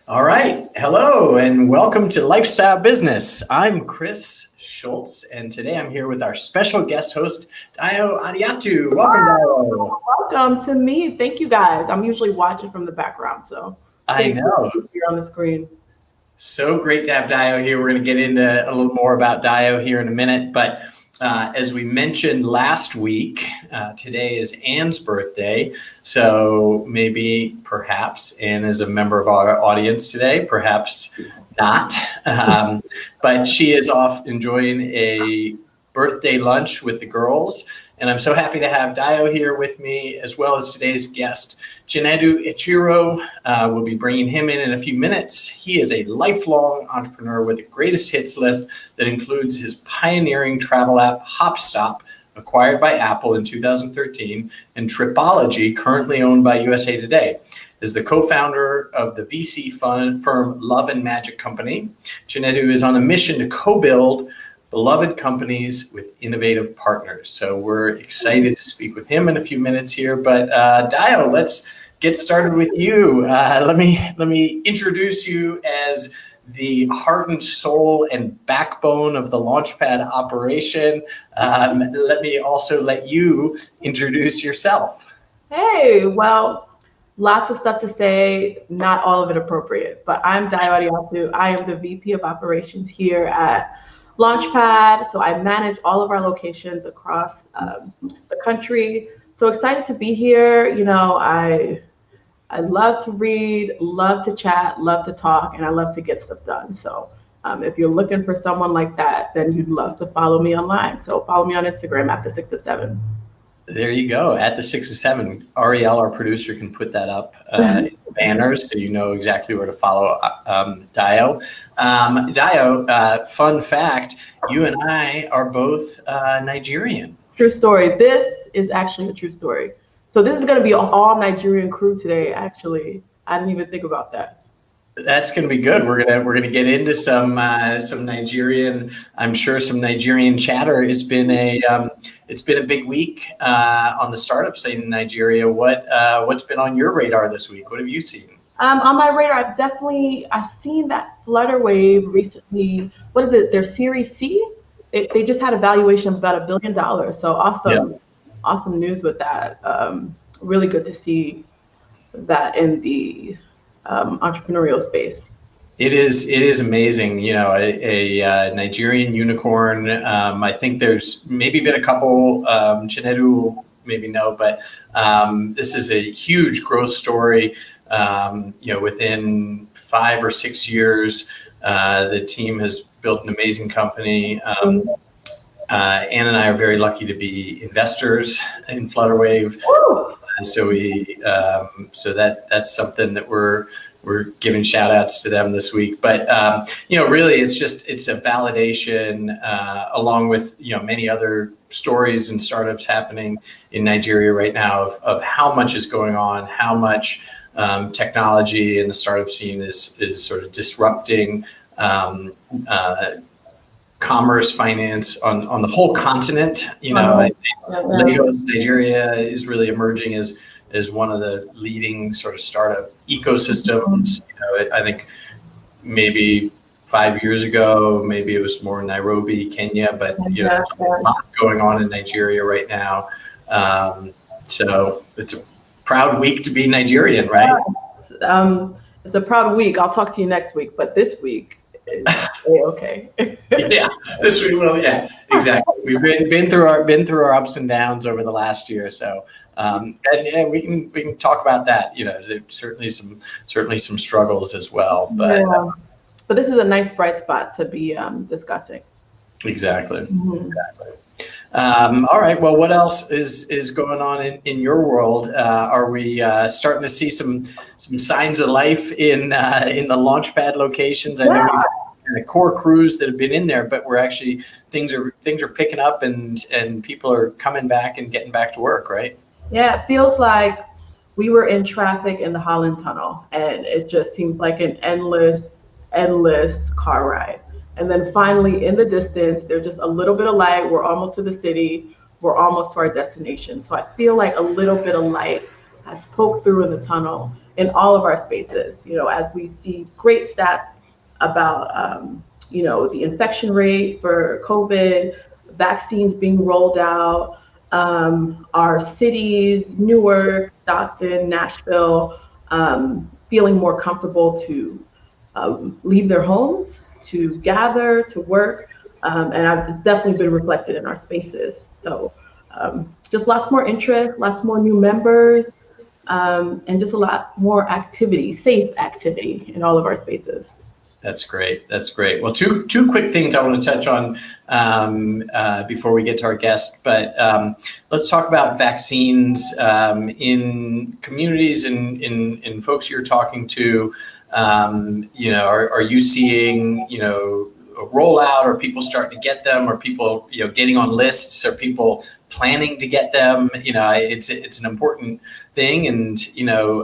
All right. Hello and welcome to Lifestyle Business. I'm Chris Schultz, and today I'm here with our special guest host, Dayo Adiatu. Welcome, Dayo. Welcome to me. Thank you, guys. I'm usually watching from the background, so I know. You're on the screen. So great to have Dayo here. We're going to get into a little more about Dayo here in a minute, but as we mentioned last week, today is Anne's birthday. So maybe, perhaps, Anne is a member of our audience today, perhaps not. But she is off enjoying a birthday lunch with the girls. And I'm so happy to have Dayo here with me, as well as today's guest, Chinedu Echeruo. We'll be bringing him in a few minutes. He is a lifelong entrepreneur with a greatest hits list that includes his pioneering travel app, Hopstop, acquired by Apple in 2013, and Tripology, currently owned by USA Today. As the co-founder of the VC firm Love and Magic Company, Chinedu is on a mission to co-build beloved companies with innovative partners. So we're excited to speak with him in a few minutes here. But Dayo, let's get started with you. Let me introduce you as the heart and soul and backbone of the Launchpad operation. Let me also let you introduce yourself. Hey, well, lots of stuff to say, not all of it appropriate, but I'm Dayo Adiatu. I am the VP of Operations here at Launchpad. So I manage all of our locations across the country. So excited to be here. You know, I love to read, love to chat, love to talk, and I love to get stuff done. So if you're looking for someone like that, then you'd love to follow me online. So follow me on Instagram at the 6 of 7. There you go, at the 6 of 7. Ariel, our producer, can put that up in banners so you know exactly where to follow Dayo. Dayo, fun fact, you and I are both Nigerian. True story. This is actually a true story. So this is going to be an all Nigerian crew today, actually. I didn't even think about that. That's going to be good. We're gonna get into some Nigerian, I'm sure some Nigerian chatter. It's been a big week on the startup side in Nigeria. What's been on your radar this week? What have you seen? On my radar, I've seen that Flutterwave recently. What is it? Their Series C. They just had a valuation of about $1 billion. So awesome, awesome news with that. Really good to see that in the entrepreneurial space. It is amazing. You know, a Nigerian unicorn. I think there's maybe been a couple. Chinedu maybe no, but this is a huge growth story. You know, within 5 or 6 years, the team has built an amazing company. Anne and I are very lucky to be investors in Flutterwave. And so that's something that we're giving shout outs to them this week. But you know, really it's a validation along with, you know, many other stories and startups happening in Nigeria right now of how much is going on, how much technology in the startup scene is sort of disrupting commerce, finance on the whole continent. You know, Lagos, Nigeria is really emerging as one of the leading sort of startup ecosystems. You know, I think maybe 5 years ago, maybe it was more Nairobi, Kenya, but you know, there's a lot going on in Nigeria right now. So it's a proud week to be Nigerian, right? It's a proud week. I'll talk to you next week, but this week is okay. Yeah, this week will. Yeah, exactly. We've been through our ups and downs over the last year, so and we can talk about that. You know, there's certainly some struggles as well, but but this is a nice bright spot to be discussing. Exactly. Exactly. All right. Well, what else is going on in your world? Are we starting to see some signs of life in the Launchpad locations? I know we've had the core crews that have been in there, but we're actually things are picking up and people are coming back and getting back to work, right? Yeah, it feels like we were in traffic in the Holland Tunnel, and it just seems like an endless car ride. And then finally, in the distance, there's just a little bit of light. We're almost to the city. We're almost to our destination. So I feel like a little bit of light has poked through in the tunnel in all of our spaces. As we see great stats about, the infection rate for COVID, vaccines being rolled out, our cities, Newark, Stockton, Nashville, feeling more comfortable to leave their homes, to gather, to work. And it's definitely been reflected in our spaces. So just lots more interest, lots more new members, and just a lot more activity, safe activity in all of our spaces. That's great. That's great. Well, two quick things I want to touch on before we get to our guest. But let's talk about vaccines in communities and in folks you're talking to. Are you seeing a rollout? Are people starting to get them? Are people getting on lists? Are people planning to get them? It's an important thing. And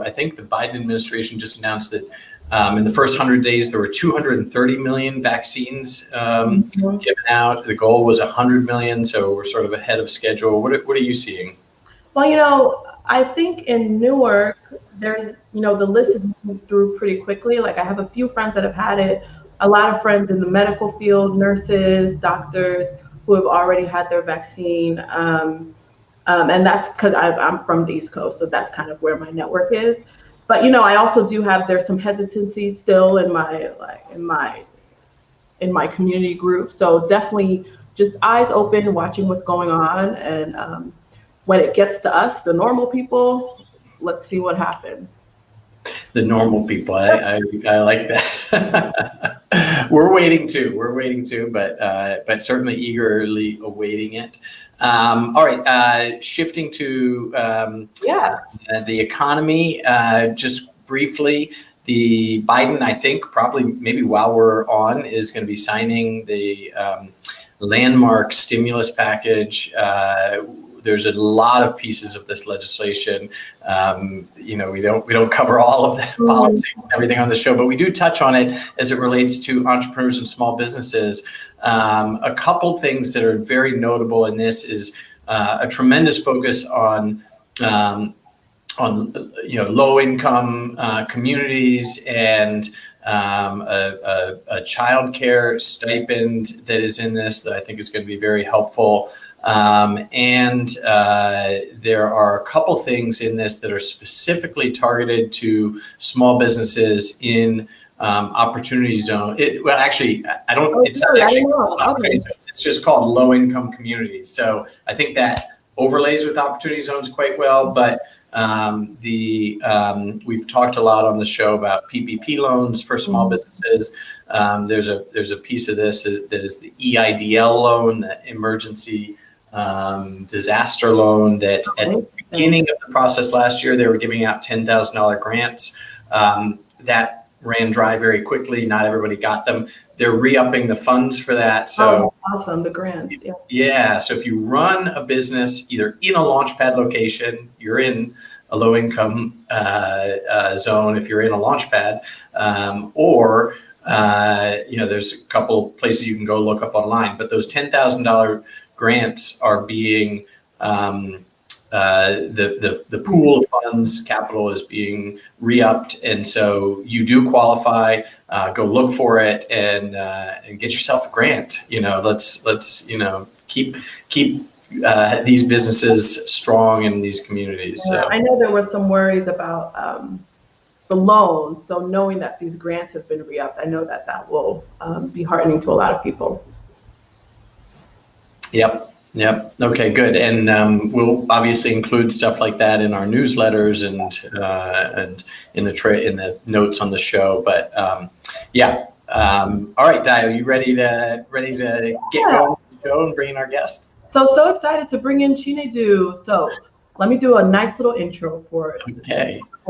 I think the Biden administration just announced that. In the first 100 days, there were 230 million vaccines given out. The goal was 100 million, so we're sort of ahead of schedule. What are you seeing? Well, I think in Newark, there's, the list is moving through pretty quickly. Like I have a few friends that have had it, a lot of friends in the medical field, nurses, doctors who have already had their vaccine. And that's because I'm from the East Coast, so that's kind of where my network is. But I also do there's some hesitancy still in my community group. So definitely just eyes open, watching what's going on, and when it gets to us, the normal people, let's see what happens. The normal people, I like that. We're waiting too, but certainly eagerly awaiting it. All right, shifting to the economy, just briefly. The Biden, I think, probably maybe while we're on, is going to be signing the landmark stimulus package. There's a lot of pieces of this legislation. We don't cover all of the politics and everything on the show, but we do touch on it as it relates to entrepreneurs and small businesses. A couple things that are very notable in this is a tremendous focus on low income communities and a child care stipend that is in this that I think is going to be very helpful. And there are a couple things in this that are specifically targeted to small businesses in opportunity zone. I don't. It's not actually called opportunity zones. It's just called low income communities. So I think that overlays with opportunity zones quite well. But we've talked a lot on the show about PPP loans for small businesses. There's a piece of this that is the EIDL loan, the emergency disaster loan that at the beginning of the process last year, they were giving out $10,000 grants. That ran dry very quickly. Not everybody got them. They're re-upping the funds for that. So awesome, the grants. Yeah. So if you run a business either in a Launchpad location, you're in a low income zone if you're in a Launchpad, or there's a couple places you can go look up online. But those $10,000 grants are being the pool of funds capital is being re-upped, and so you do qualify. Go look for it and get yourself a grant. Let's keep these businesses strong in these communities. Yeah, so I know there was some worries about the loans. So knowing that these grants have been re-upped, I know that will be heartening to a lot of people. Yep. Okay, good. And we'll obviously include stuff like that in our newsletters and in the notes on the show. But all right, Dio, you ready to get going with the show and bring in our guest? So excited to bring in Chinedu. So let me do a nice little intro for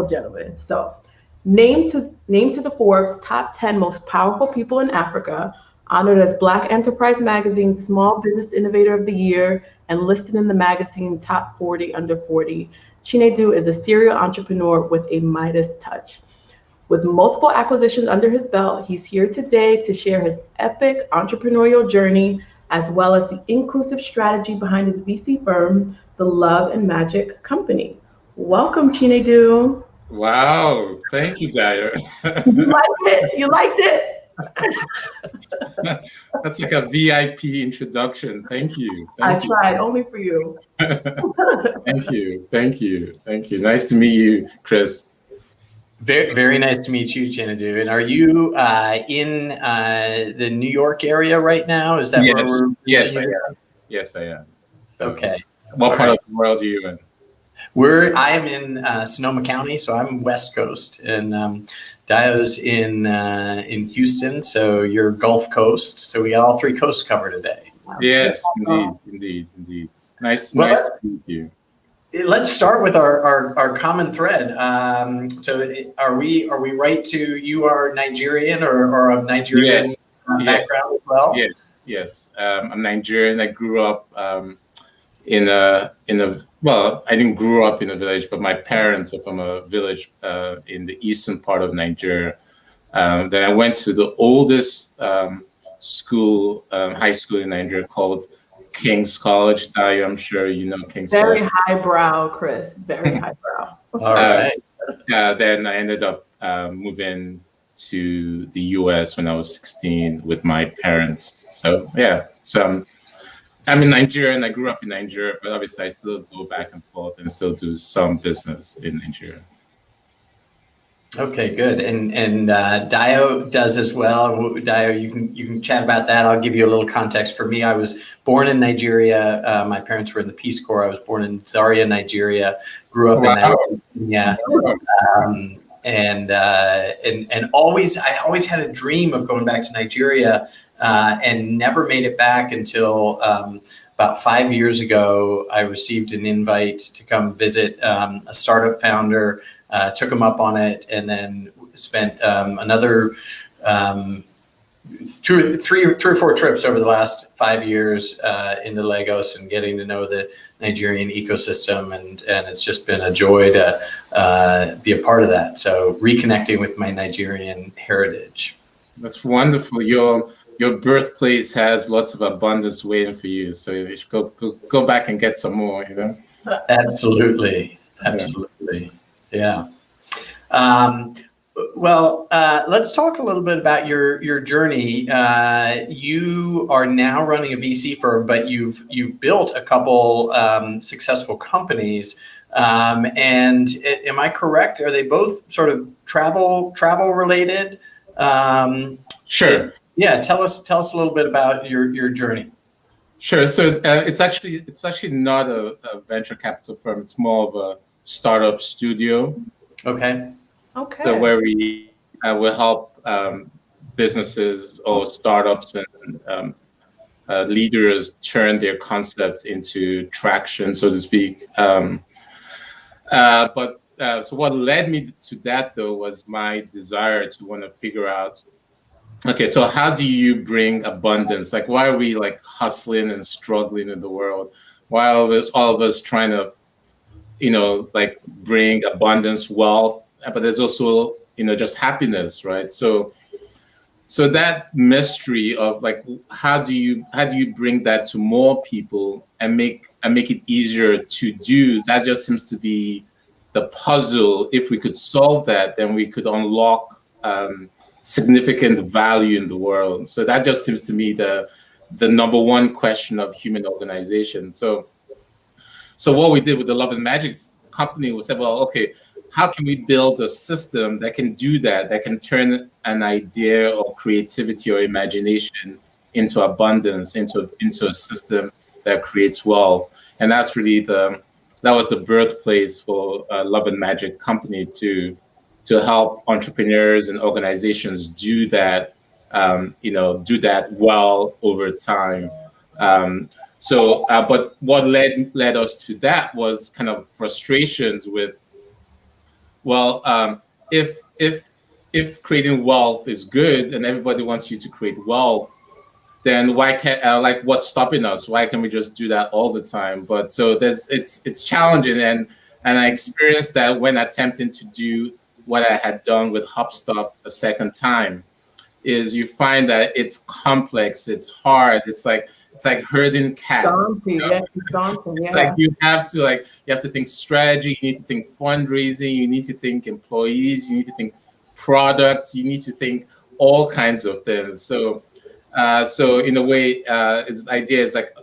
gentlemen. So named to the Forbes top 10 most powerful people in Africa, honored as Black Enterprise Magazine's Small Business Innovator of the Year, and listed in the magazine Top 40 Under 40, Chinedu is a serial entrepreneur with a Midas touch. With multiple acquisitions under his belt, he's here today to share his epic entrepreneurial journey, as well as the inclusive strategy behind his VC firm, the Love and Magic Company. Welcome, Chinedu. Wow, thank you, Dio. You liked it? You liked it? That's like a VIP introduction. Thank you. I Thank you. tried, only for you. Thank you. Thank you. Thank you. Nice to meet you, Chris. Very, very nice to meet you, Chinedu. And are you in the New York area right now? Is that where we're? Yes, I am. Yes, I am. So, okay. What part of the world are you in? I am in Sonoma County, so I'm West Coast, and Dio's in Houston, so you're Gulf Coast. So we got all three coasts covered today. Yes, indeed. Nice to meet you. Let's start with our common thread. So are we right to you are Nigerian or of Nigerian background as well? Yes. I'm Nigerian. I grew up in a well, I didn't grow up in a village, but my parents are from a village in the eastern part of Nigeria. Then I went to the oldest school, high school in Nigeria called King's College. Dayo, I'm sure you know King's College. Very highbrow, Chris. Very highbrow. All right. Then I ended up moving to the US when I was 16 with my parents. So I'm in Nigeria and I grew up in Nigeria, but obviously I still go back and forth and still do some business in Nigeria. Okay, good. And Dio does as well. Dio, you can chat about that. I'll give you a little context. For me, I was born in Nigeria. My parents were in the Peace Corps. I was born in Zaria, Nigeria. Grew up in Nigeria. And I always had a dream of going back to Nigeria, and never made it back until about 5 years ago. I received an invite to come visit a startup founder. Took him up on it, and then spent another three or four trips over the last 5 years into Lagos and getting to know the Nigerian ecosystem, and it's just been a joy to be a part of that. So reconnecting with my Nigerian heritage. That's wonderful. Your birthplace has lots of abundance waiting for you, so you should go back and get some more. You know. Absolutely. Yeah. Well, let's talk a little bit about your journey. You are now running a VC firm, but you've built a couple successful companies. And am I correct? Are they both sort of travel related? Sure. Yeah. Tell us a little bit about your journey. Sure. So it's actually not a venture capital firm. It's more of a startup studio. Okay. So where we will help businesses or startups and leaders turn their concepts into traction, so to speak. So what led me to that, though, was my desire to want to figure out, okay, so how do you bring abundance? Like, why are we like hustling and struggling in the world? Why are all of us trying to, like bring abundance, wealth, but there's also, just happiness, right? So that mystery of like, how do you bring that to more people and make it easier to do? That just seems to be the puzzle. If we could solve that, then we could unlock significant value in the world. So that just seems to me the number one question of human organization. So what we did with the Love and Magic company was say, well, okay, how can we build a system that can do that can turn an idea or creativity or imagination into abundance, into a system that creates wealth? And that's really that was the birthplace for Love and Magic company to help entrepreneurs and organizations do that, do that well over time. But what led us to that was kind of frustrations with, well, if creating wealth is good and everybody wants you to create wealth, then why can't what's stopping us? Why can't we just do that all the time? But so it's challenging, and I experienced that when attempting to do what I had done with HubSpot a second time. is you find that it's complex, it's hard, it's like herding cats. Daunting, yeah, daunting, It's yeah. like you have to think strategy, you need to think fundraising, you need to think employees, you need to think products, you need to think all kinds of things. So in a way, the idea is like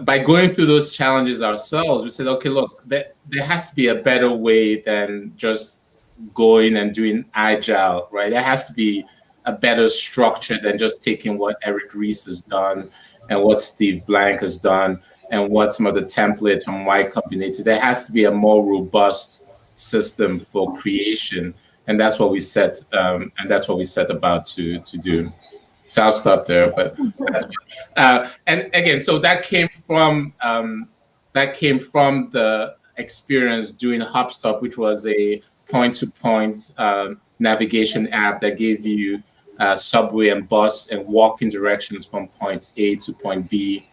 by going through those challenges ourselves, we said, okay, look, there has to be a better way than just going and doing agile, right? There has to be a better structure than just taking what Eric Ries has done and what Steve Blank has done and what some of the templates from Y Combinator. There has to be a more robust system for creation, and that's what we set about to do. So I'll stop there. But and again, so that came from the experience doing HopStop, which was a point-to-point navigation app that gave you subway and bus and walking directions from point A to point B.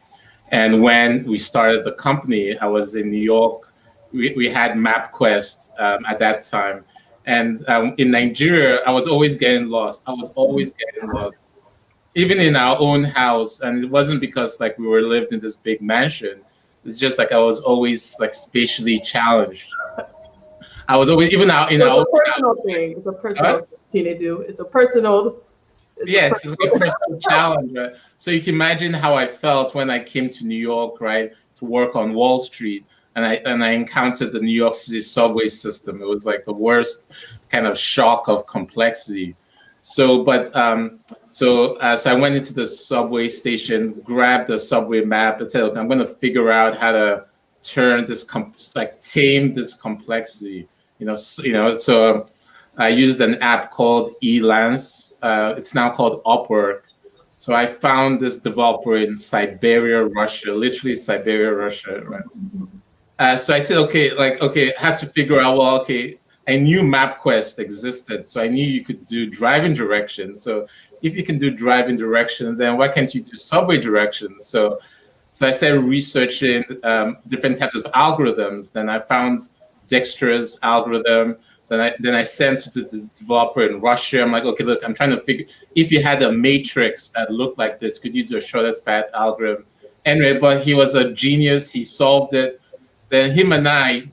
And when we started the company, I was in New York. We had MapQuest at that time. And in Nigeria, I was always getting lost. Even in our own house. And it wasn't because like we were lived in this big mansion. It's just like I was always like spatially challenged. I was always, even out in our It's a personal thing. It's a personal thing to do. It's a personal. It's a personal challenge. Right? So you can imagine how I felt when I came to New York, right, to work on Wall Street, and I encountered the New York City subway system. It was like the worst kind of shock of complexity. So I went into the subway station, grabbed the subway map, and said, "Okay, I'm going to figure out how to turn this tame this complexity." So I used an app called Elance. It's now called Upwork. So I found this developer in Siberia, Russia, literally Siberia, Russia, right? So I said, I had to figure out, well, okay, I knew MapQuest existed, so I knew you could do driving directions. So if you can do driving directions, then why can't you do subway directions? So I started researching different types of algorithms. Then I found Dextra's algorithm. Then I sent to the developer in Russia. I'm like, okay, look, I'm trying to figure if you had a matrix that looked like this, could you do a shortest path algorithm? Anyway, but he was a genius. He solved it. Then him and I,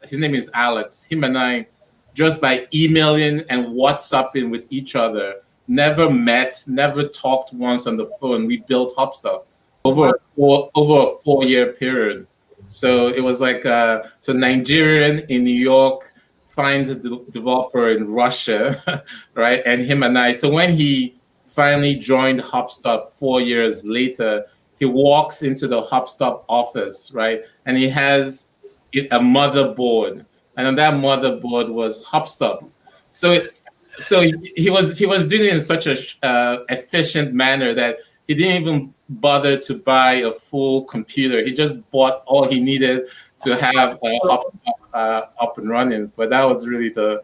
his name is Alex. Him and I, just by emailing and WhatsApping with each other, never met, never talked once on the phone. We built HopStop over a 4-year period. So it was like so Nigerian in New York finds a developer in Russia, right? And him and I. So when he finally joined HopStop 4 years later, he walks into the HopStop office, right? And he has a motherboard, and on that motherboard was HopStop. So he was doing it in such a efficient manner that he didn't even bother to buy a full computer. He just bought all he needed to have HopStop up and running. But that was really the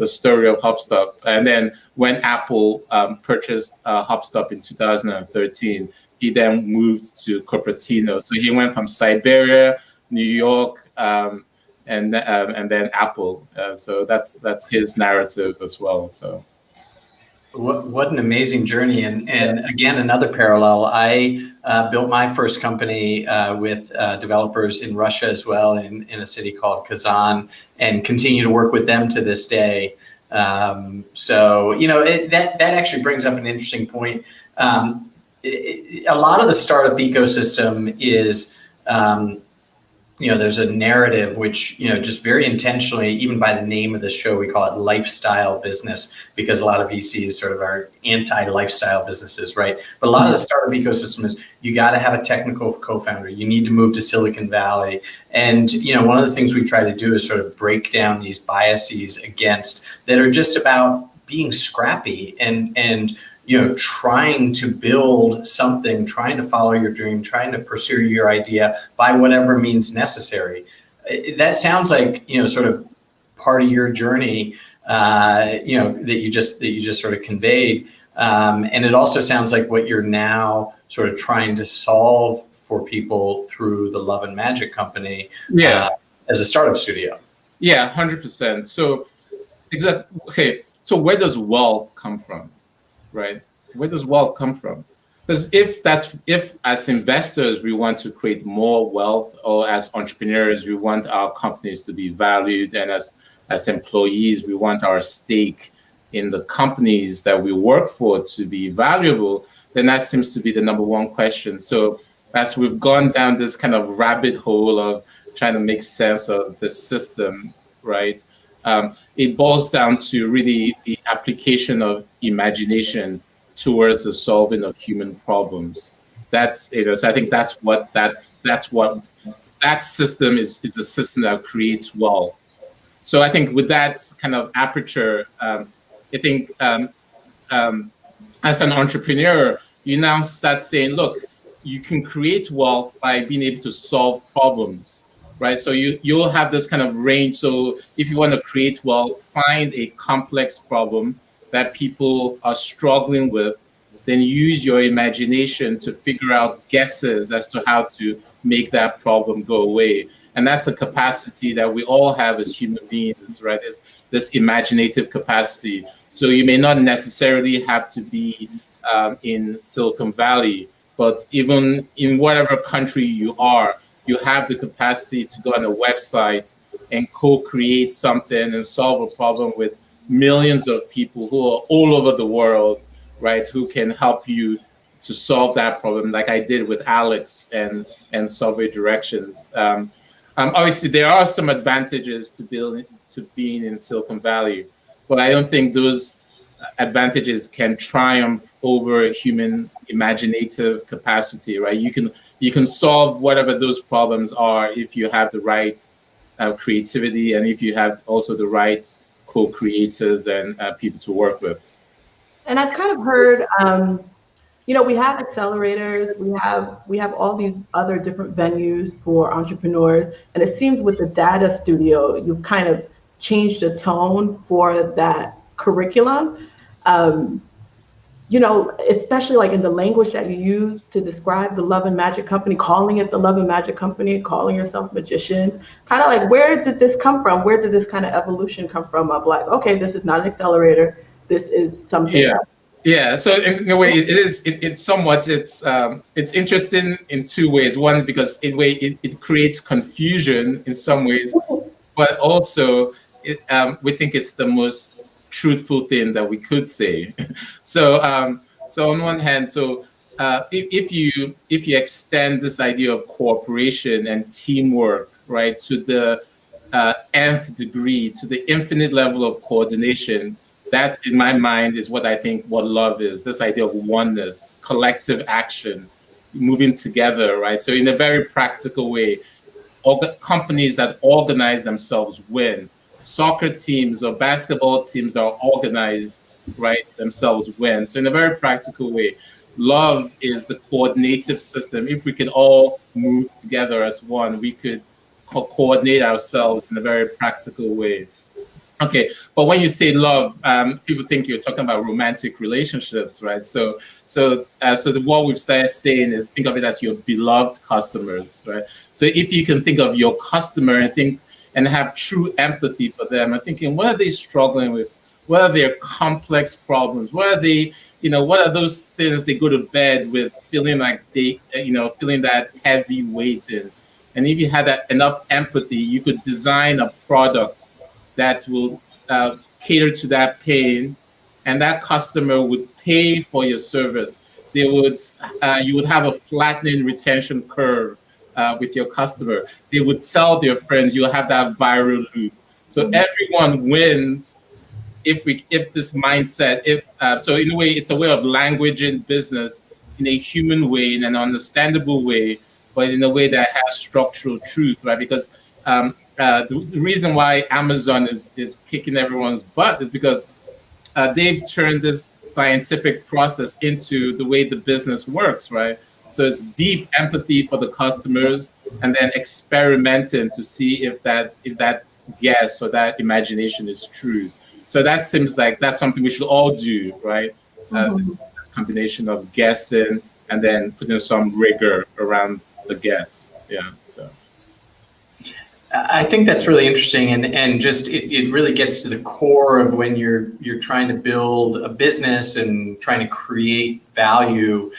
story of HopStop. And then when Apple purchased HopStop in 2013, he then moved to Cupertino. So he went from Siberia, New York, and then Apple. So that's his narrative as well. So. What an amazing journey. And again, another parallel. I built my first company with developers in Russia as well, in a city called Kazan, and continue to work with them to this day. So, that actually brings up an interesting point. A lot of the startup ecosystem is, there's a narrative which, just very intentionally, even by the name of the show, we call it lifestyle business, because a lot of VCs sort of are anti-lifestyle businesses, right? But a lot of the startup ecosystem is you got to have a technical co-founder. You need to move to Silicon Valley. And, one of the things we try to do is sort of break down these biases against that are just about being scrappy and trying to build something, trying to follow your dream, trying to pursue your idea by whatever means necessary. That sounds like, sort of part of your journey, that you just sort of conveyed. And it also sounds like what you're now sort of trying to solve for people through the Love and Magic company as a startup studio. Yeah, 100%. So, exactly. Okay. So where does wealth come from, right? Where does wealth come from? Because if as investors we want to create more wealth, or as entrepreneurs we want our companies to be valued, and as employees we want our stake in the companies that we work for to be valuable, then that seems to be the number one question. So as we've gone down this kind of rabbit hole of trying to make sense of the system, right? It boils down to really the application of imagination towards the solving of human problems. That's so I think that's what that system is a system that creates wealth. So I think with that kind of aperture, I think as an entrepreneur, you now start saying, look, you can create wealth by being able to solve problems, right? So you'll have this kind of range. So if you want to create wealth, find a complex problem that people are struggling with, then use your imagination to figure out guesses as to how to make that problem go away. And that's a capacity that we all have as human beings, right? It's this imaginative capacity. So you may not necessarily have to be in Silicon Valley, but even in whatever country you are, you have the capacity to go on a website and co-create something and solve a problem with millions of people who are all over the world, right? Who can help you to solve that problem, like I did with Alex and Subway Directions. Obviously, there are some advantages to being in Silicon Valley, but I don't think those advantages can triumph over human imaginative capacity, right? You can solve whatever those problems are if you have the right creativity, and if you have also the right co-creators and people to work with. And I've kind of heard, we have accelerators, we have all these other different venues for entrepreneurs, and it seems with the data studio, you've kind of changed the tone for that curriculum. Especially like in the language that you use to describe the Love and Magic Company, calling it the Love and Magic Company, calling yourself magicians, kind of like, where did this come from? Where did this kind of evolution come from of like, okay, this is not an accelerator, this is something else. Yeah. So in a way, it's somewhat, it's interesting in two ways. One, because in a way it creates confusion in some ways, but also we think it's the most truthful thing that we could say. So on one hand, if you extend this idea of cooperation and teamwork, right, to the nth degree, to the infinite level of coordination, that in my mind is what I think what love is, this idea of oneness, collective action, moving together, right? So in a very practical way, all the companies that organize themselves win. Soccer teams or basketball teams that are organized, right, themselves win. So in a very practical way, love is the coordinative system. If we can all move together as one, we could coordinate ourselves in a very practical way. Okay, but when you say love, people think you're talking about romantic relationships, right? So what we've started saying is think of it as your beloved customers, right? So if you can think of your customer and have true empathy for them, and thinking, what are they struggling with? What are their complex problems? What are those things they go to bed with, feeling like feeling that heavy weight in? And if you had that enough empathy, you could design a product that will cater to that pain, and that customer would pay for your service. You would have a flattening retention curve with your customer. They would tell their friends. You'll have that viral loop. So everyone wins if this mindset. So in a way, it's a way of language in business in a human way, in an understandable way, but in a way that has structural truth, right? Because the reason why Amazon is kicking everyone's butt is because they've turned this scientific process into the way the business works, right? So it's deep empathy for the customers, and then experimenting to see if that guess or that imagination is true. So that seems like that's something we should all do, right? This combination of guessing and then putting some rigor around the guess. Yeah. So. I think that's really interesting, and just it really gets to the core of when you're trying to build a business and trying to create value.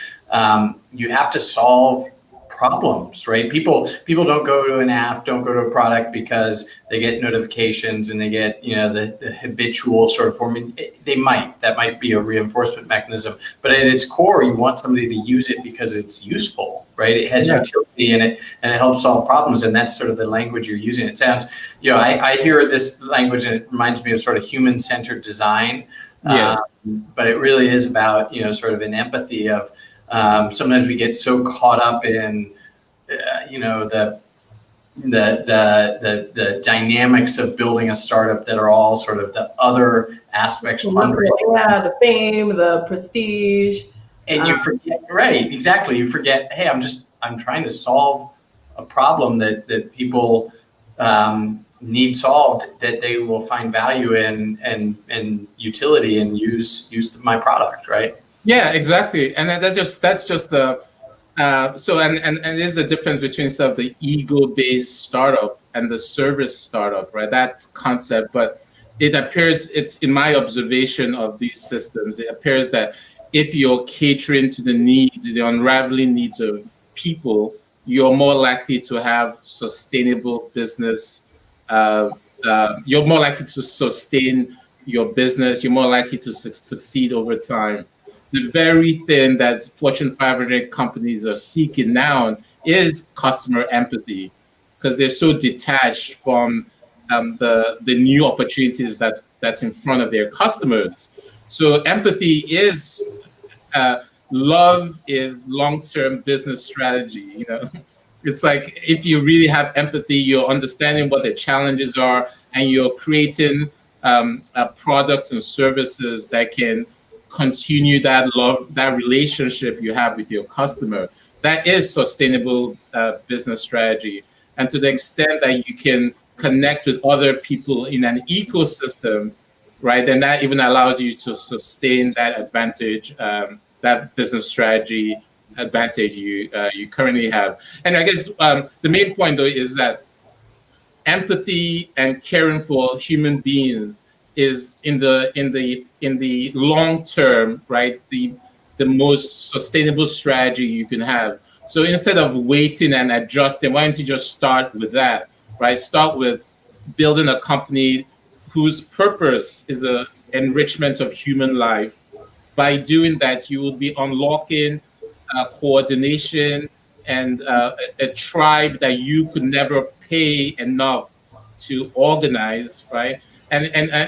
You have to solve problems, right? People don't go to an app, don't go to a product because they get notifications and they get the habitual sort of form. That might be a reinforcement mechanism, but at its core, you want somebody to use it because it's useful, right? It has utility in it and it helps solve problems, and that's sort of the language you're using. It sounds, I hear this language and it reminds me of sort of human-centered design. But it really is about sort of an empathy of. Sometimes we get so caught up in, the dynamics of building a startup that are all sort of the other aspects. Yeah, the fame, the prestige. And you forget, right? Exactly. You forget. Hey, I'm trying to solve a problem that people need solved, that they will find value in and utility and use my product, right? Yeah, exactly. And that's just the and there's the difference between sort of the ego-based startup and the service startup, right? That concept, but it appears, it's in my observation of these systems, it appears that if you're catering to the needs, the unraveling needs of people, you're more likely to have sustainable business. You're more likely to sustain your business. You're more likely to succeed over time. The very thing that Fortune 500 companies are seeking now is customer empathy, because they're so detached from the new opportunities that's in front of their customers. So empathy is love is long-term business strategy. It's like if you really have empathy, you're understanding what the challenges are, and you're creating products and services that can continue that love, that relationship you have with your customer. That is sustainable business strategy. And to the extent that you can connect with other people in an ecosystem, right, then that even allows you to sustain that advantage, that business strategy advantage you currently have. And I guess the main point, though, is that empathy and caring for human beings is in the long term, right, the most sustainable strategy you can have. So instead of waiting and adjusting, why don't you just start with that, right? Start with building a company whose purpose is the enrichment of human life. By doing that, you will be unlocking coordination and a tribe that you could never pay enough to organize, right? And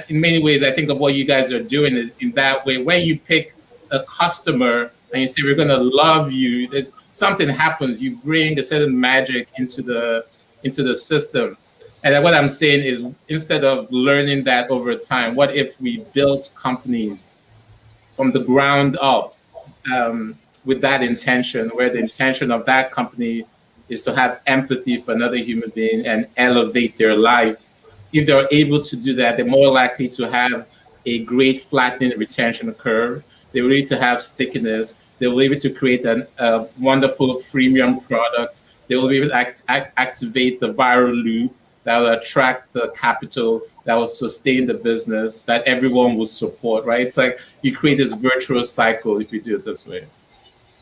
in many ways, I think of what you guys are doing is in that way. When you pick a customer and you say, we're going to love you, there's something happens. You bring a certain magic into the system. And what I'm saying is, instead of learning that over time, what if we built companies from the ground up with that intention, where the intention of that company is to have empathy for another human being and elevate their life? If they're able to do that, they're more likely to have a great flattening retention curve. They're able to have stickiness. They will be able to create a wonderful freemium product. They will be able to activate the viral loop that will attract the capital, that will sustain the business, that everyone will support, right? It's like you create this virtuous cycle if you do it this way.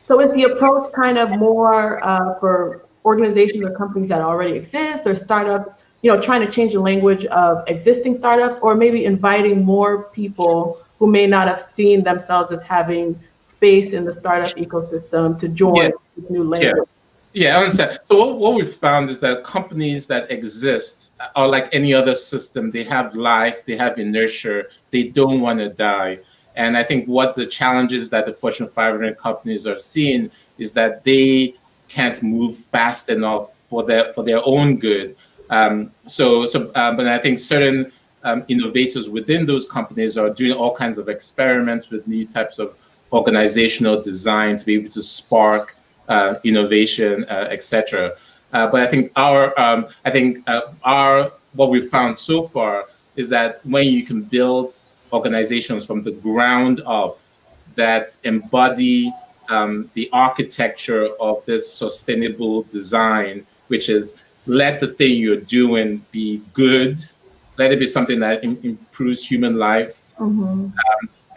So is the approach kind of more for organizations or companies that already exist, or startups, trying to change the language of existing startups, or maybe inviting more people who may not have seen themselves as having space in the startup ecosystem to join this new language? Yeah, I understand. So what we've found is that companies that exist are like any other system. They have life, they have inertia, they don't want to die. And I think what the challenges that the Fortune 500 companies are seeing is that they can't move fast enough for their own good. But I think certain innovators within those companies are doing all kinds of experiments with new types of organizational design to be able to spark innovation, etc. But I think what we've found so far is that when you can build organizations from the ground up that embody the architecture of this sustainable design, which is let the thing you're doing be good. Let it be something that improves human life.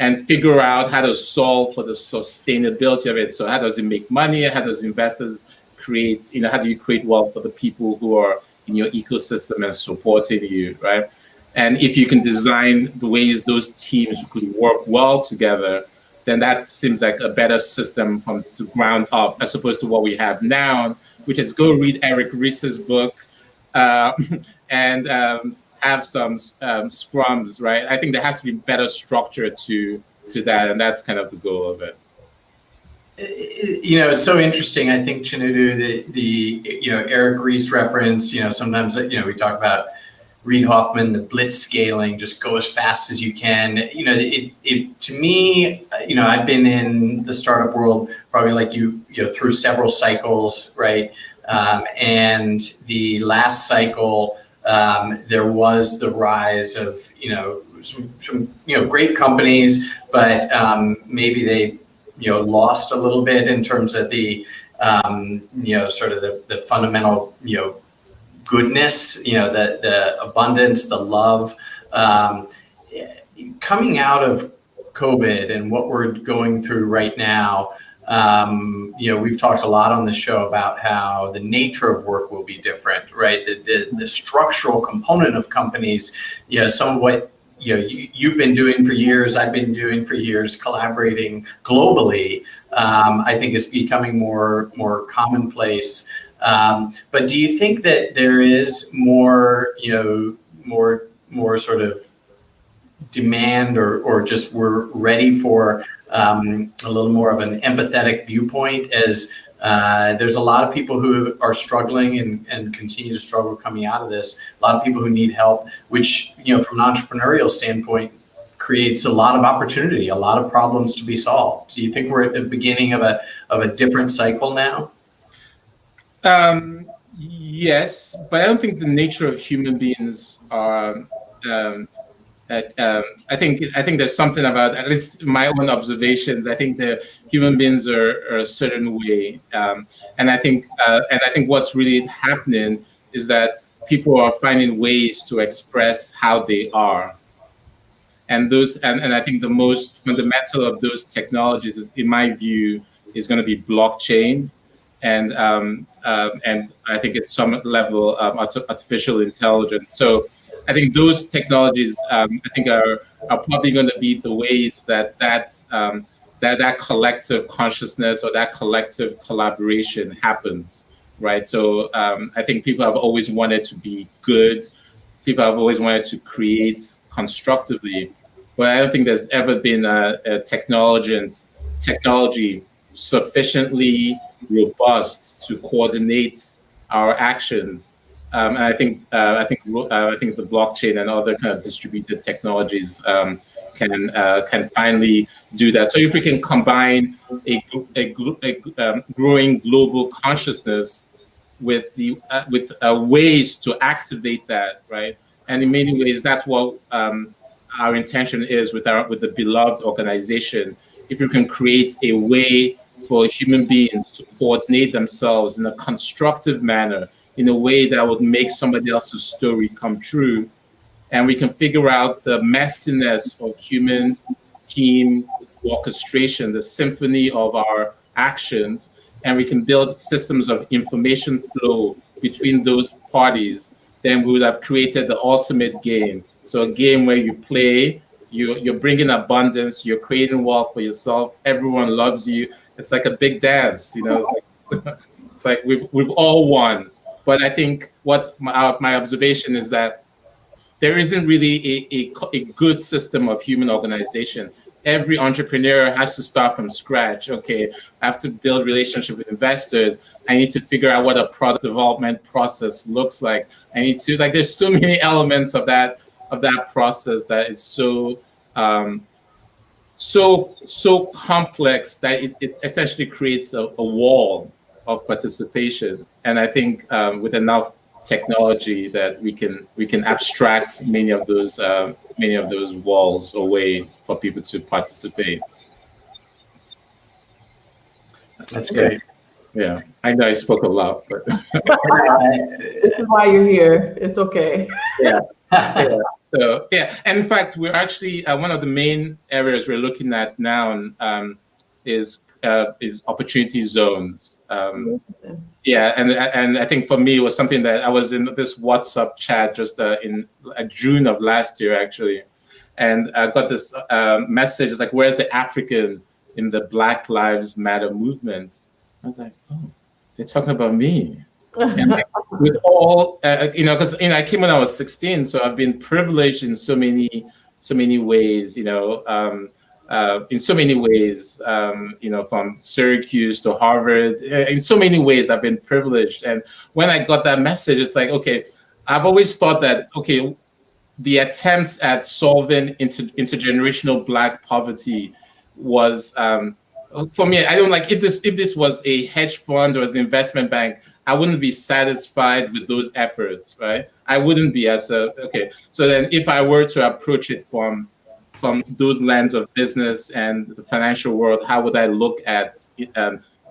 And figure out how to solve for the sustainability of it. So how does it make money? How does investors create, how do you create wealth for the people who are in your ecosystem and supporting you, right? And if you can design the ways those teams could work well together, then that seems like a better system from the ground up, as opposed to what we have now, which is go read Eric Ries's book and have some scrums, right? I think there has to be better structure to that, and that's kind of the goal of it. It's so interesting. I think Chinedu, the Eric Ries reference. Sometimes we talk about Reid Hoffman, the blitz scaling, just go as fast as you can. It to me, I've been in the startup world probably like you through several cycles, right? And the last cycle, there was the rise of some great companies, but maybe they lost a little bit in terms of the sort of the fundamental goodness, the abundance, the love. Coming out of COVID and what we're going through right now, we've talked a lot on the show about how the nature of work will be different, right? The structural component of companies, some of what you've been doing for years, I've been doing for years, collaborating globally, I think is becoming more commonplace. But do you think that there is more sort of demand or just we're ready for a little more of an empathetic viewpoint, as there's a lot of people who are struggling and continue to struggle coming out of this, a lot of people who need help, which, from an entrepreneurial standpoint, creates a lot of opportunity, a lot of problems to be solved. Do you think we're at the beginning of a different cycle now? Yes, but I don't think the nature of human beings are. I think there's something about, at least my own observations. I think the human beings are a certain way, and I think what's really happening is that people are finding ways to express how they are, and I think the most fundamental of those technologies is, in my view, is going to be blockchain. And I think at some level artificial intelligence. So I think those technologies I think are probably going to be the ways that collective consciousness or that collective collaboration happens, right? So I think people have always wanted to be good. People have always wanted to create constructively, but I don't think there's ever been a technology sufficiently robust to coordinate our actions, and I think the blockchain and other kind of distributed technologies can finally do that. So if we can combine a growing global consciousness with ways to activate that, right? And in many ways, that's what our intention is with the beloved organization. If we can create a way for human beings to coordinate themselves in a constructive manner, in a way that would make somebody else's story come true, and we can figure out the messiness of human team orchestration, the symphony of our actions, and we can build systems of information flow between those parties, then we would have created the ultimate game. So a game where you play, you're bringing abundance, you're creating wealth for yourself, everyone loves you. It's like a big dance, It's like we've all won. But I think what my observation is that there isn't really a good system of human organization. Every entrepreneur has to start from scratch. Okay, I have to build relationship with investors. I need to figure out what a product development process looks like. I need to, there's so many elements of that process that is so complex that it essentially creates a wall of participation. And I think with enough technology that we can abstract many of those walls away for people to participate. That's great. Yeah, I know I spoke a lot, but This is why you're here. It's okay. Yeah. yeah. So yeah, and in fact, we're actually one of the main areas we're looking at now is opportunity zones. Yeah, and I think for me it was something that I was in this WhatsApp chat just in June of last year actually, and I got this message. It's like, where's the African in the Black Lives Matter movement? I was like, oh, they're talking about me. And like, with all because I came when I was 16, so I've been privileged in so many ways, in so many ways, from Syracuse to Harvard. In so many ways, I've been privileged. And when I got that message, it's like, okay, I've always thought that, okay, the attempts at solving intergenerational Black poverty was, for me, I don't like, if this was a hedge fund or an investment bank, I wouldn't be satisfied with those efforts, right? I wouldn't be okay. So then if I were to approach it from those lens of business and the financial world, how would I look at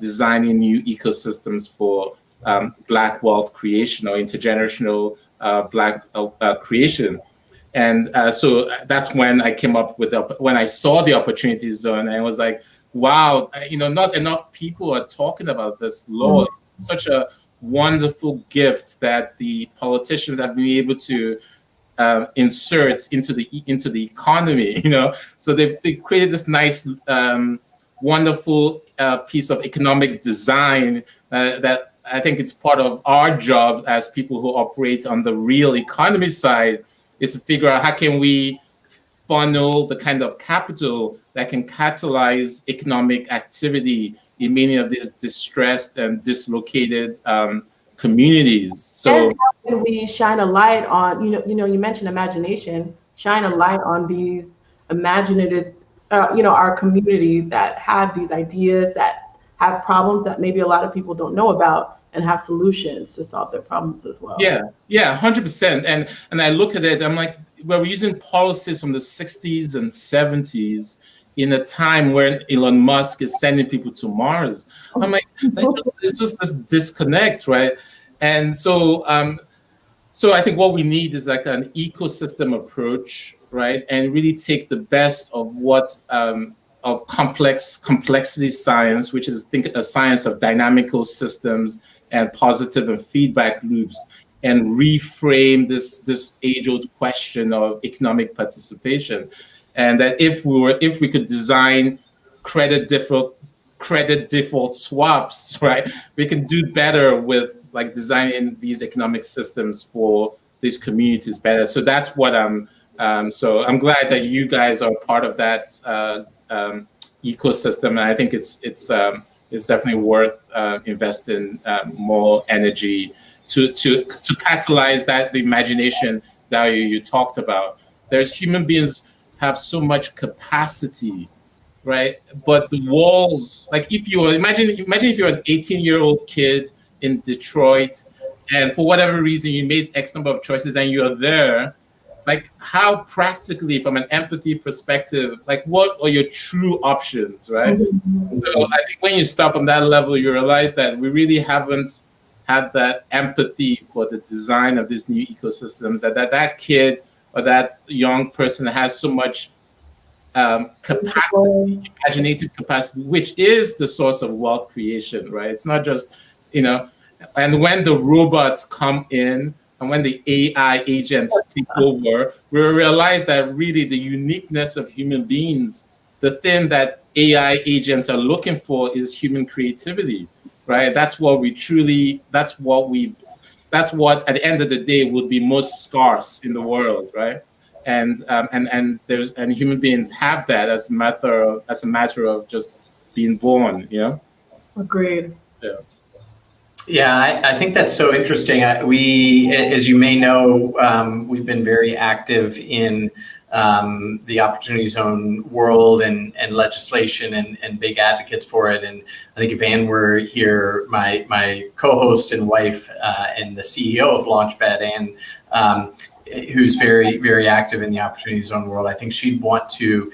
designing new ecosystems for Black wealth creation or intergenerational Black creation? And so that's when I came up with when I saw the opportunity zone, and I was like, wow, not enough people are talking about this law. It's such a wonderful gift that the politicians have been able to insert into the economy, So they've created this nice, wonderful piece of economic design that I think it's part of our jobs as people who operate on the real economy side, is to figure out how can we funnel the kind of capital that can catalyze economic activity in many of these distressed and dislocated communities. So and how can we shine a light on, you mentioned imagination, shine a light on these imaginative, our community that have these ideas, that have problems that maybe a lot of people don't know about, and have solutions to solve their problems as well. Yeah, 100%. And I look at it, I'm like, we're using policies from the 60s and 70s in a time when Elon Musk is sending people to Mars. I'm like, it's just this disconnect, right? And so I think what we need is like an ecosystem approach, right? And really take the best of what of complexity science, which is, I think, a science of dynamical systems and positive and feedback loops, and reframe this age-old question of economic participation. And that if we could design credit default swaps, right, we can do better with like designing these economic systems for these communities better. So that's what so I'm glad that you guys are part of that ecosystem, and I think it's definitely worth investing more energy to catalyze the imagination value you talked about. There's human beings have so much capacity, right? But the walls, like imagine if you're an 18-year-old kid in Detroit, and for whatever reason you made X number of choices and you're there, like how practically, from an empathy perspective, like what are your true options, right? Mm-hmm. So I think when you stop on that level, you realize that we really haven't had that empathy for the design of these new ecosystems, that kid or that young person has so much capacity, imaginative capacity, which is the source of wealth creation, right? It's not just, and when the robots come in, and when the AI agents take over, we realize that really the uniqueness of human beings, the thing that AI agents are looking for is human creativity, right? That's what at the end of the day would be most scarce in the world, right? And human beings have that as a matter of just being born, Agreed. Yeah. Yeah, I think that's so interesting. We, as you may know, we've been very active in the Opportunity Zone world and legislation and big advocates for it. And I think if Anne were here, my co-host and wife and the CEO of Launchpad, Anne, who's very, very active in the Opportunity Zone world, I think she'd want to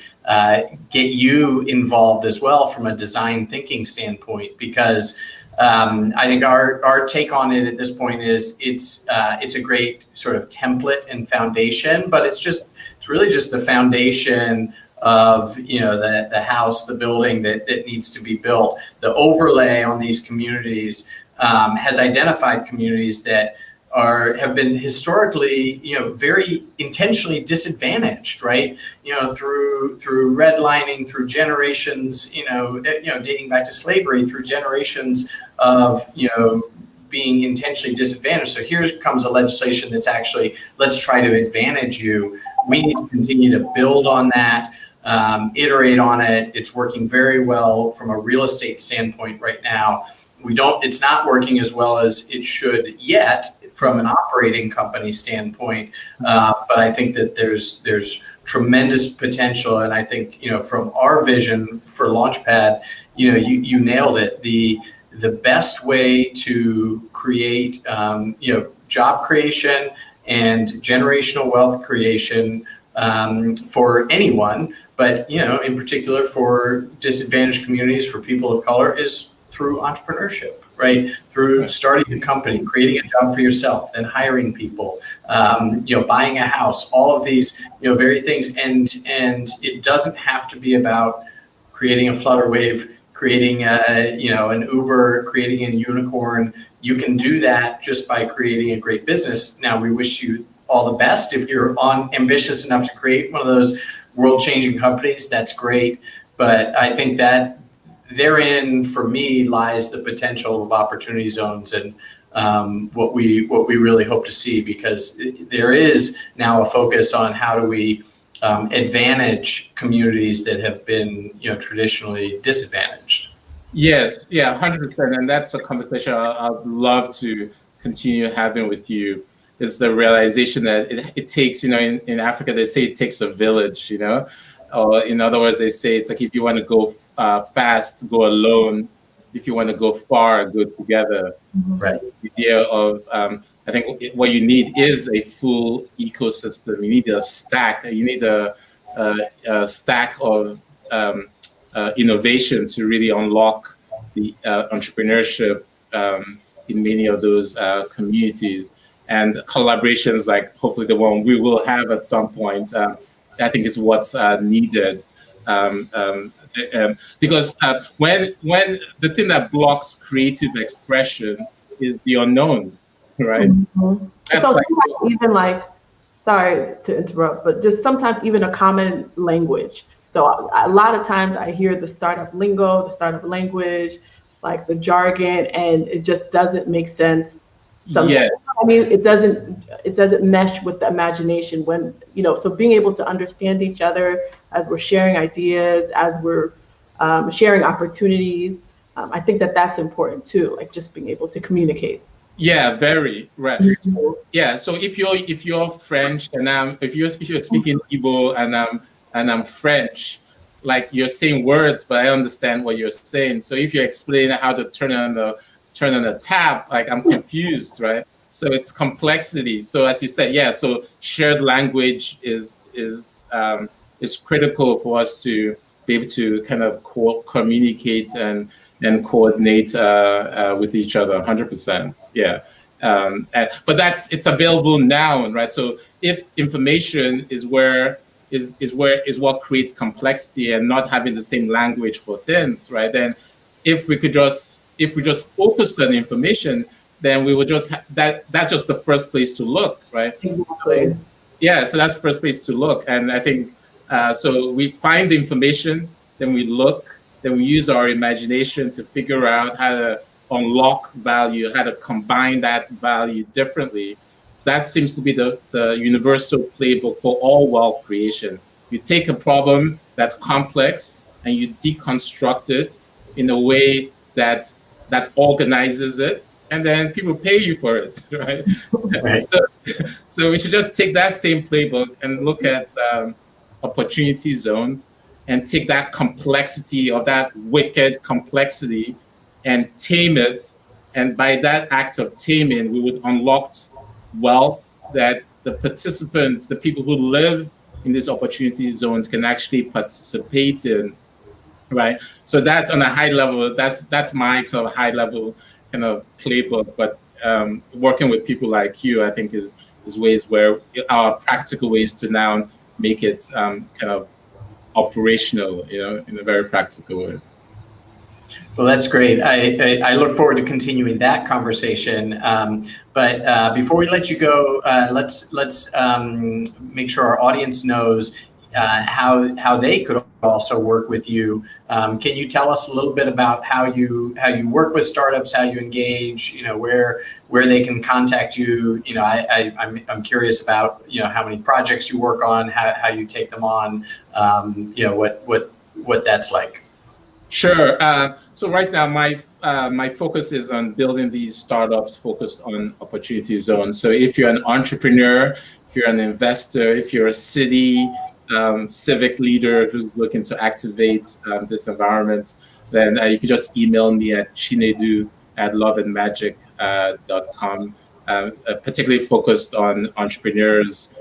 get you involved as well from a design thinking standpoint, because I think our take on it at this point is it's a great sort of template and foundation, but it's really just the foundation of the house, the building that needs to be built. The overlay on these communities has identified communities that have been historically, very intentionally disadvantaged, right? Through redlining, through generations, dating back to slavery, through generations of, being intentionally disadvantaged. So here comes a legislation that's actually, let's try to advantage you. We need to continue to build on that, iterate on it. It's working very well from a real estate standpoint right now. It's not working as well as it should yet from an operating company standpoint, but I think that there's tremendous potential, and I think from our vision for Launchpad, you nailed it. The best way to create job creation and generational wealth creation for anyone, but in particular for disadvantaged communities, for people of color, is through entrepreneurship, right? Through starting a company, creating a job for yourself, then hiring people, buying a house, all of these, very things. And it doesn't have to be about creating a Flutterwave, creating an Uber, creating a unicorn. You can do that just by creating a great business. Now, we wish you all the best. If you're ambitious enough to create one of those world-changing companies, that's great. But I think that therein, for me, lies the potential of opportunity zones and what we really hope to see, because there is now a focus on how do we advantage communities that have been traditionally disadvantaged. Yes, yeah, 100%, and that's a conversation I'd love to continue having with you. Is the realization that it takes, in Africa they say it takes a village, or in other words they say it's like if you want to go fast, go alone. If you want to go far, go together. Mm-hmm. Right. The idea of I think what you need is a full ecosystem. You need a stack. You need a stack of innovation to really unlock the entrepreneurship in many of those communities, and collaborations like hopefully the one we will have at some point. I think is what's needed. Because when the thing that blocks creative expression is the unknown, right? Mm-hmm. That's so even sorry to interrupt, but just sometimes even a common language. So a lot of times I hear the startup lingo, the startup language, like the jargon, and it just doesn't make sense. Sometimes. Yes. I mean, it doesn't mesh with the imagination when, so being able to understand each other as we're sharing ideas, as we're sharing opportunities, I think that's important too, like just being able to communicate. Yeah, very right. Mm-hmm. Yeah, so if you're French and if you're speaking Igbo and I'm French, like you're saying words, but I understand what you're saying. So if you explain how to turn on the tap, like I'm confused, right? So it's complexity. So as you said, yeah. So shared language is critical for us to be able to kind of communicate and coordinate with each other. 100%. Yeah. But it's available now, right? So if information is what creates complexity and not having the same language for things, right? Then if we just focus on information, then we would just that's just the first place to look, right? Exactly. So, yeah, so that's the first place to look. And I think so we find the information, then we look, then we use our imagination to figure out how to unlock value, how to combine that value differently. That seems to be the universal playbook for all wealth creation. You take a problem that's complex and you deconstruct it in a way that organizes it, and then people pay you for it, right? Right. So we should just take that same playbook and look at opportunity zones and take that complexity of that wicked complexity and tame it. And by that act of taming, we would unlock wealth that the participants, the people who live in these opportunity zones, can actually participate in, right? So that's on a high level. That's my sort of high level kind of playbook. But working with people like you, I think is ways where our practical ways to now make it kind of operational, in a very practical way. Well, that's great. I look forward to continuing that conversation. But before we let you go, let's make sure our audience knows how they could also work with you. Can you tell us a little bit about how you work with startups, how you engage, where they can contact you? I'm curious about how many projects you work on, how you take them on, what that's like. Sure. So right now, my focus is on building these startups focused on opportunity zones. So if you're an entrepreneur, if you're an investor, if you're a city civic leader who's looking to activate this environment, then you can just email me at chinedu@loveandmagic.com, particularly focused on entrepreneurs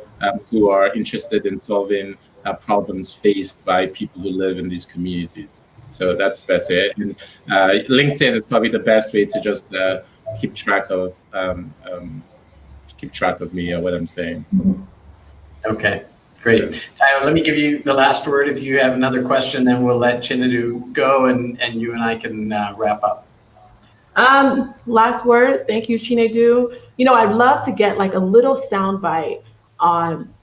who are interested in solving problems faced by people who live in these communities. So that's best. And LinkedIn is probably the best way to just keep track of me or what I'm saying. Okay, great. Tayo, let me give you the last word. If you have another question, then we'll let Chinedu go, and you and I can wrap up. Last word. Thank you, Chinedu. I'd love to get like a little soundbite on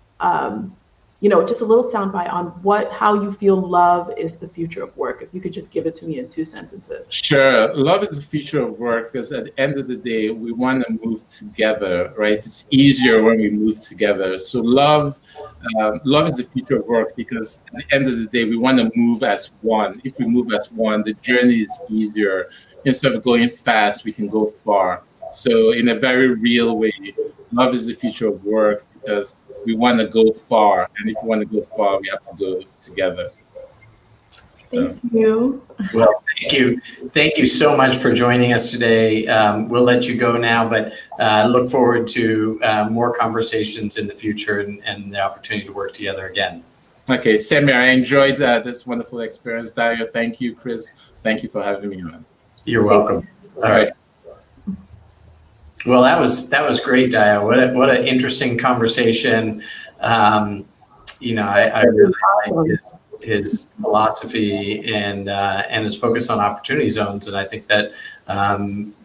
just a little soundbite on how you feel love is the future of work. If you could just give it to me in 2 sentences. Sure. Love is the future of work because at the end of the day, we want to move together, right? It's easier when we move together. So love is the future of work because at the end of the day, we want to move as one. If we move as one, the journey is easier. Instead of going fast, we can go far. So in a very real way, love is the future of work because we want to go far, and if we want to go far, we have to go together. Thank you. Well, thank you so much for joining us today. We'll let you go now, but look forward to more conversations in the future and the opportunity to work together again. Okay, Samir, I enjoyed this wonderful experience. Dario, thank you. Chris, thank you for having me on. You're welcome. All right. Well, that was great, Dayo. What an interesting conversation. I really like his philosophy and his focus on opportunity zones, and I think that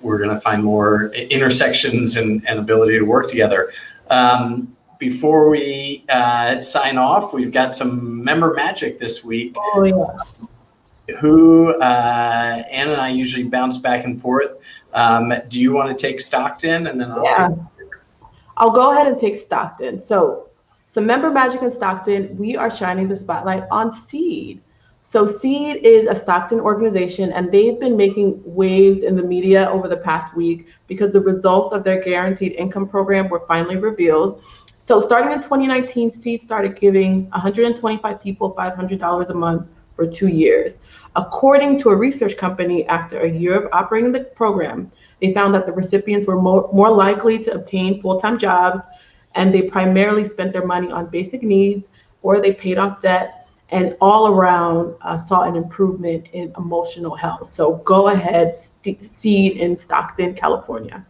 we're going to find more intersections and ability to work together. Before we sign off, we've got some member magic this week. Oh yes. Who Ann and I usually bounce back and forth. Do you want to take Stockton, and then I'll go ahead and take Stockton. So member magic in Stockton, we are shining the spotlight on Seed. So Seed is a Stockton organization, and they've been making waves in the media over the past week because the results of their guaranteed income program were finally revealed. So starting in 2019, Seed started giving 125 people $500 a month for 2 years. According to a research company, after a year of operating the program, they found that the recipients were more likely to obtain full-time jobs, and they primarily spent their money on basic needs, or they paid off debt, and all around saw an improvement in emotional health. So go ahead, Seed in Stockton, California.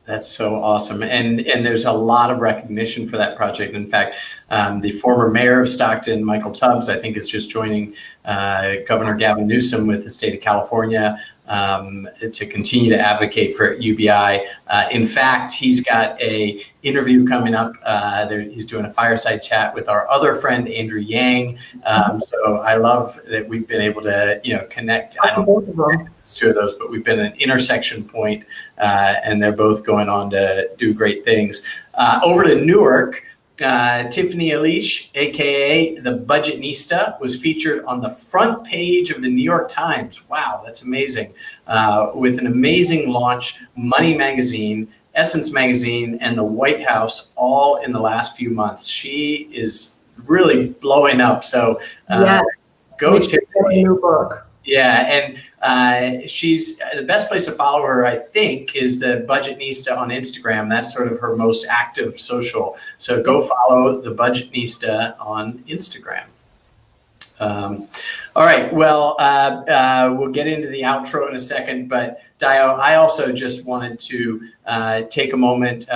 That's so awesome. And there's a lot of recognition for that project. In fact, the former mayor of Stockton, Michael Tubbs, I think is just joining Governor Gavin Newsom with the state of California to continue to advocate for UBI. In fact, he's got a interview coming up. He's doing a fireside chat with our other friend, Andrew Yang. So I love that we've been able to, connect. I don't know two of those, but we've been an intersection point, and they're both going on to do great things. Over to Newark, Tiffany Elish, aka the Budgetnista, was featured on the front page of the New York Times. Wow, that's amazing. With an amazing launch, Money Magazine, Essence Magazine, and the White House all in the last few months. She is really blowing up. So go Tiffany. New book. Yeah, and she's the best place to follow her, I think, is the Budgetnista on Instagram. That's sort of her most active social. So go follow the Budgetnista on Instagram. All right. Well, we'll get into the outro in a second, but Dio, I also just wanted to take a moment.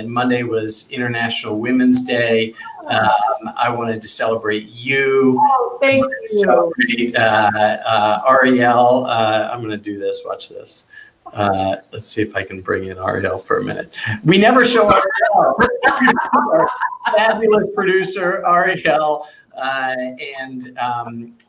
Monday was International Women's Day. I wanted to celebrate you. Oh, thank you. Celebrate Ariel. I'm going to do this. Watch this. Let's see if I can bring in Ariel for a minute. We never show Ariel. Our fabulous producer, Ariel. And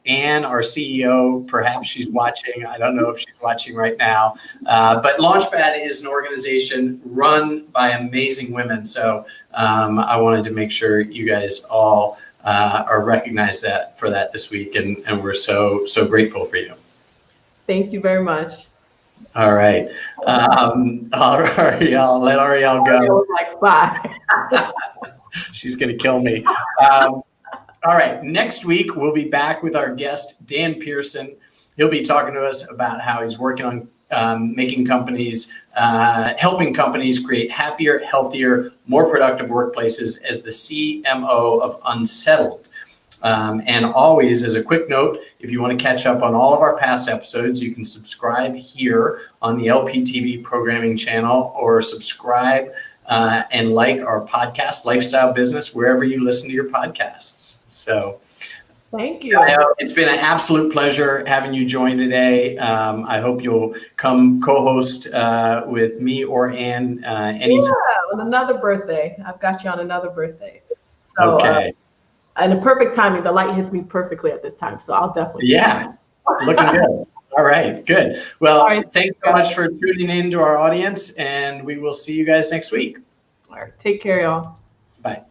Anne, our CEO, perhaps she's watching. I don't know if she's watching right now. But Launchpad is an organization run by amazing women. So I wanted to make sure you guys all are recognized for that this week. And we're so grateful for you. Thank you very much. All right. Ariel, let Ariel go. I was like, bye. She's going to kill me. All right. Next week, we'll be back with our guest, Dan Pearson. He'll be talking to us about how he's working on making companies, helping companies create happier, healthier, more productive workplaces as the CMO of Unsettled. And always, as a quick note, if you want to catch up on all of our past episodes, you can subscribe here on the LPTV programming channel, or subscribe and like our podcast, Lifestyle Business, wherever you listen to your podcasts. So thank you. It's been an absolute pleasure having you join today. I hope you'll come co-host with me or Anne anytime. Yeah, on another birthday. I've got you on another birthday. So, okay. And the perfect timing. The light hits me perfectly at this time. So I'll definitely. Yeah, looking good. All right, good. Well, thanks so much for tuning in to our audience, and we will see you guys next week. All right, take care, y'all. Bye.